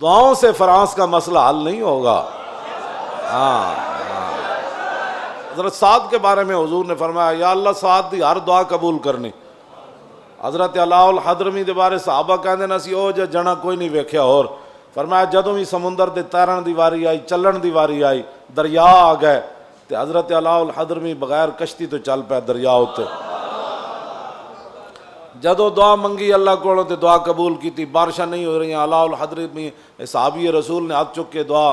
دعاؤں سے فرانس کا مسئلہ حل نہیں ہوگا۔ ہاں حضرت سعد کے بارے میں حضور نے فرمایا یا اللہ سعد دی ہر دعا قبول کرنی۔ حضرت علاء الحضرمی دے بارے صحابہ کہندے نا سی او جے جنا کوئی نہیں ویکھیا اور فرمایا جدوں بھی سمندر دے تیرن دی واری آئی، چلن دی واری آئی، دریا آ گئے تے حضرت علاء الحضرمی بغیر کشتی تو چل پے دریا اتے۔ جدوں دعا منگی اللہ کو تے دعا قبول کیتی، بارشاں نہیں ہو رہی، علاء الحضرمی صحابی رسول نے ہاتھ چک کے دعا،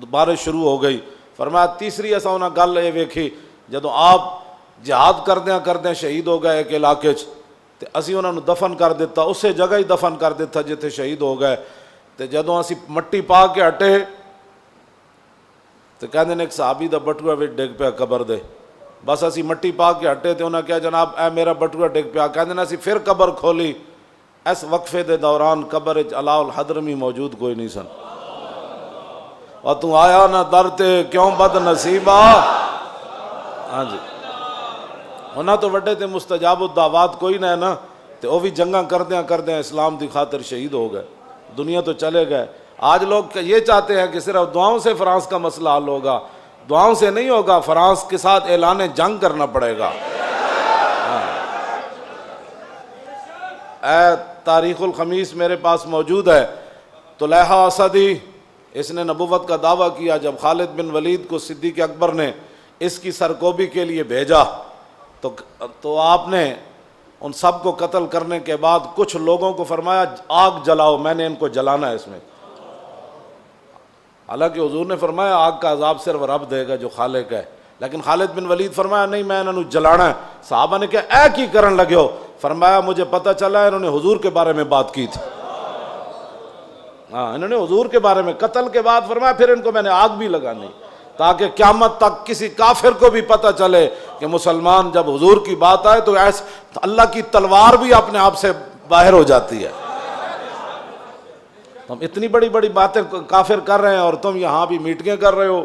بارش شروع ہو گئی۔ فرمایا تیسری اساں انہاں گل یہ ویکھی جدوں آپ جہاد کردیاں شہید ہو گئے ایک علاقے چ تے اسی انہاں نو دفن کر دیتا، اسے جگہ ہی دفن کر دیتا جتھے شہید ہو گئے۔ تے جدوں اسی مٹی پا کے ہٹے تے کہندے نے ایک صحابی دا بٹوا وچ ڈگ پیا قبر دے، بس اسی مٹی پا کے ہٹے تے انہاں کہا جناب اے میرا بٹوا ڈگ پیا، کہندے نے اسی پھر قبر کھولی، اس وقفے دے دوران قبر وچ علاء الحضرمی موجود کوئی نہیں سن۔ اور تو آیا نہ در تے کیوں بد نصیبا۔ ہاں جی انہاں تو وڈے تے مستجاب الدعوات کوئی نہ ہے نا، تے وہ بھی جنگاں کردیاں اسلام دی خاطر شہید ہو گئے، دنیا تو چلے گئے۔ آج لوگ یہ چاہتے ہیں کہ صرف دعاؤں سے فرانس کا مسئلہ حل ہوگا، دعاؤں سے نہیں ہوگا، فرانس کے ساتھ اعلان جنگ کرنا پڑے گا۔ اے تاریخ الخمیس میرے پاس موجود ہے، طلحہ اسدی اس نے نبوت کا دعویٰ کیا جب خالد بن ولید کو صدیق اکبر نے اس کی سرکوبی کے لیے بھیجا تو آپ نے ان سب کو قتل کرنے کے بعد کچھ لوگوں کو فرمایا آگ جلاؤ، میں نے ان کو جلانا ہے اس میں۔ حالانکہ حضور نے فرمایا آگ کا عذاب صرف رب دے گا جو خالق ہے، لیکن خالد بن ولید فرمایا نہیں میں انہوں نے جلانا ہے۔ صحابہ نے کہا اے کی کرن لگے ہو؟ فرمایا مجھے پتہ چلا انہوں نے حضور کے بارے میں بات کی تھی۔ انہوں نے حضور کے بارے میں، قتل کے بعد فرمایا پھر ان کو میں نے آگ بھی لگانی تاکہ قیامت تک کسی کافر کو بھی پتہ چلے کہ مسلمان جب حضور کی بات آئے تو ایسے اللہ کی تلوار بھی اپنے آپ سے باہر ہو جاتی ہے۔ ہم اتنی بڑی بڑی باتیں کافر کر رہے ہیں اور تم یہاں بھی میٹنگیں کر رہے ہو۔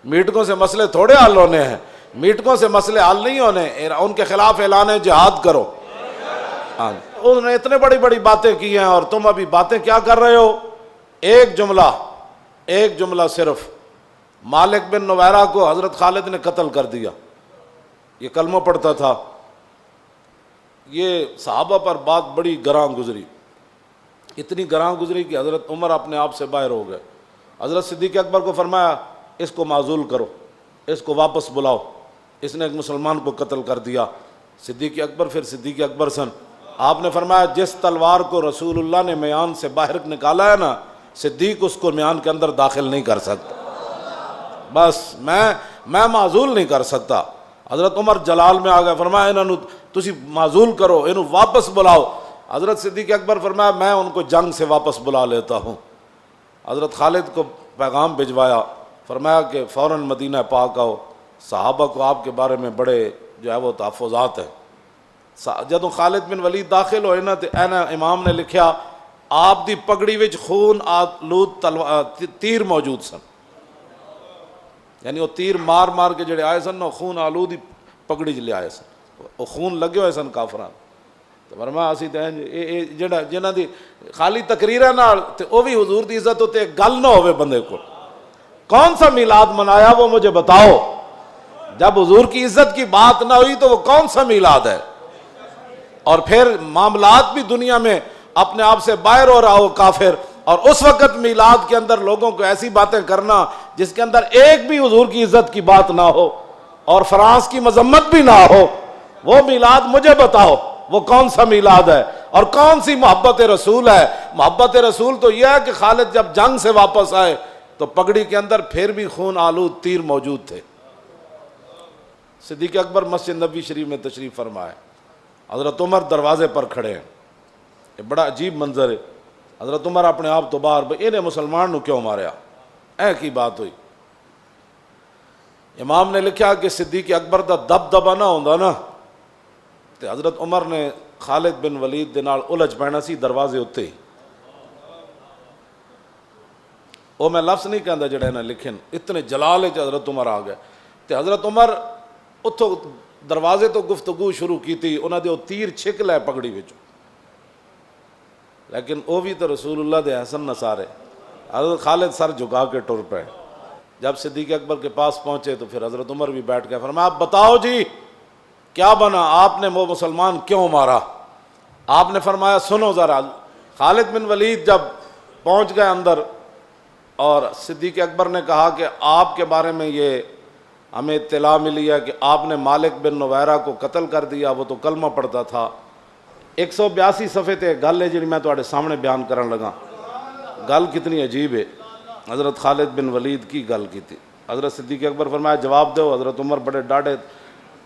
میٹنگوں سے مسئلے تھوڑے حل ہونے ہیں، میٹنگوں سے مسئلے حل نہیں ہونے، ان کے خلاف اعلان جہاد کرو۔ انہوں نے اتنے بڑی بڑی باتیں کی ہیں اور تم ابھی باتیں کیا کر رہے ہو؟ ایک جملہ صرف، مالک بن نویرہ کو حضرت خالد نے قتل کر دیا، یہ کلمہ پڑھتا تھا، یہ صحابہ پر بات بڑی گراں گزری، اتنی گراں گزری کہ حضرت عمر اپنے آپ سے باہر ہو گئے۔ حضرت صدیق اکبر کو فرمایا اس کو معزول کرو، اس کو واپس بلاؤ، اس نے ایک مسلمان کو قتل کر دیا۔ صدیق اکبر پھر صدیق اکبر سن، آپ نے فرمایا جس تلوار کو رسول اللہ نے میان سے باہر نکالا ہے نا، صدیق اس کو میان کے اندر داخل نہیں کر سکتا، بس میں معزول نہیں کر سکتا۔ حضرت عمر جلال میں آ گئے، فرمایا انہوں تسی معزول کرو، انہوں واپس بلاؤ۔ حضرت صدیق اکبر فرمایا میں ان کو جنگ سے واپس بلا لیتا ہوں۔ حضرت خالد کو پیغام بھجوایا، فرمایا کہ فوراً مدینہ پاک آؤ، صحابہ کو آپ کے بارے میں بڑے جو ہے وہ تحفظات ہیں۔ جدوں خالد بن ولید داخل ہوئے نا تو امام نے لکھیا آپ دی پگڑی وچ خون آلود تیر موجود سن، یعنی وہ تیر مار مار کے جڑے آئے سن وہ خون آلود ہی پگڑی چ لے آئے سن، وہ خون لگے ہوئے سن کافران۔ تو فرمایا اسی تے جڑا جنہاں دی خالی تقریراں نال تے او بھی حضور دی عزت تے گل نہ ہوے بندے کو، کون سا میلاد منایا وہ مجھے بتاؤ؟ جب حضور کی عزت کی بات نہ ہوئی تو وہ کون سا میلاد ہے؟ اور پھر معاملات بھی دنیا میں اپنے آپ سے باہر ہو رہا ہو کافر، اور اس وقت میلاد کے اندر لوگوں کو ایسی باتیں کرنا جس کے اندر ایک بھی حضور کی عزت کی بات نہ ہو اور فرانس کی مذمت بھی نہ ہو، وہ میلاد مجھے بتاؤ وہ کون سا میلاد ہے اور کون سی محبت رسول ہے؟ محبت رسول تو یہ ہے کہ خالد جب جنگ سے واپس آئے تو پگڑی کے اندر پھر بھی خون آلود تیر موجود تھے۔ صدیق اکبر مسجد نبوی شریف میں تشریف فرمائے، حضرت عمر دروازے پر کھڑے ہیں، یہ بڑا عجیب منظر ہے۔ حضرت عمر اپنے آپ تو باہر بھئی انہیں مسلمان نو کیوں ماریا، اے کی بات ہوئی؟ امام نے لکھا کہ صدیق اکبر دا دبدبا نہ ہوندا نا تے حضرت عمر نے خالد بن ولید دے نال الجھ پینا سی دروازے اتے ہی۔ وہ میں لفظ نہیں کہندا جڑے انہاں لکھن، اتنے جلال وچ حضرت عمر آ گئے تے حضرت عمر اتھوں دروازے تو گفتگو شروع کی تھی، انہاں دے او تیر چھک لے پگڑی وچ، لیکن وہ بھی تو رسول اللہ دے حسن نصارے، حضرت خالد سر جھکا کے ٹر پے. جب صدیق اکبر کے پاس پہنچے تو پھر حضرت عمر بھی بیٹھ گئے. فرمایا آپ بتاؤ جی کیا بنا, آپ نے وہ مسلمان کیوں مارا؟ آپ نے فرمایا سنو ذرا. خالد بن ولید جب پہنچ گئے اندر اور صدیق اکبر نے کہا کہ آپ کے بارے میں یہ ہمیں اطلاع ملی ہے کہ آپ نے مالک بن نویرہ کو قتل کر دیا, وہ تو کلمہ پڑھتا تھا. 182 صفحے تے گل ہے جی میں تواڈے سامنے بیان کرن لگا. گل کتنی عجیب ہے. حضرت خالد بن ولید کی گل کی تھی. حضرت صدیق اکبر فرمایا جواب دو. حضرت عمر بڑے ڈاڈے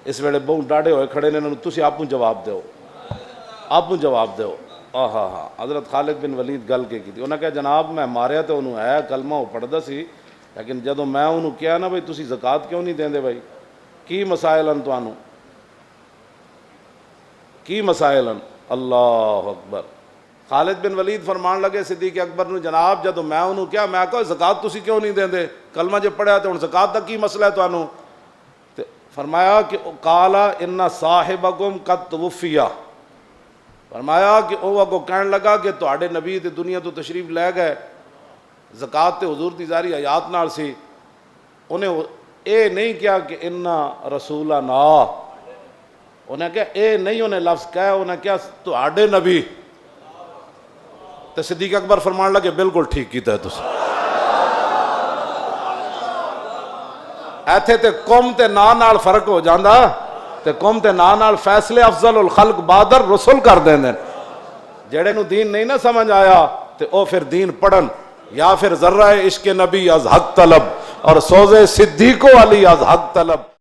اس ویلے بہت ڈاڈے ہوئے کھڑے نے, تسی آپ جواب دو, آپ جواب دو. ہاں حضرت خالد بن ولید گل کے کی تھی. انہوں نے کہا جناب میں ماریا تو انہوں ہے کلمہ وہ پڑھدا سی, لیکن جدوں میں انہوں کہا نا بھائی تسی زکوٰۃ کیوں نہیں دیندے بھائی, کی مسائل ہیں تانوں, کی مسائل ہیں. اللہ اکبر. خالد بن ولید فرمان لگے صدیق اکبر نے جناب جدوں میں انہوں کہا میں کہا زکوٰۃ تسی کیوں نہیں دیندے, کلمہ جے پڑھیا تو ہن زکوٰۃ دا کی مسئلہ ہے تانوں؟ فرمایا کہ قال ان صاحبکم قد توفی, فرمایا کہ وہ اگوں کہن لگا کہ تواڈے نبی تے دنیا تو تشریف لے گئے, زکوٰۃ تے حضور دی ظاہری حیات نال سی. انہیں اے نہیں کیا کہ ان رسولنا, انہیں کہا اے نہیں انہیں لفظ کہا, انہیں کیا تواڈے نبی. تے صدیق اکبر فرمان لگے بالکل ٹھیک کیتا ہے تسی. ایتھے تے قوم تے نا نال فرق ہو جاندا, تے قوم تے نا نال فیصلے افضل الخلق بعد الرسل کر دیندے. جڑے نو دین نہیں نہ سمجھ آیا تے او پھر دین پڑھن, یا پھر ذرہ عشق نبی از حق طلب اور سوز صدیق علی از حق طلب.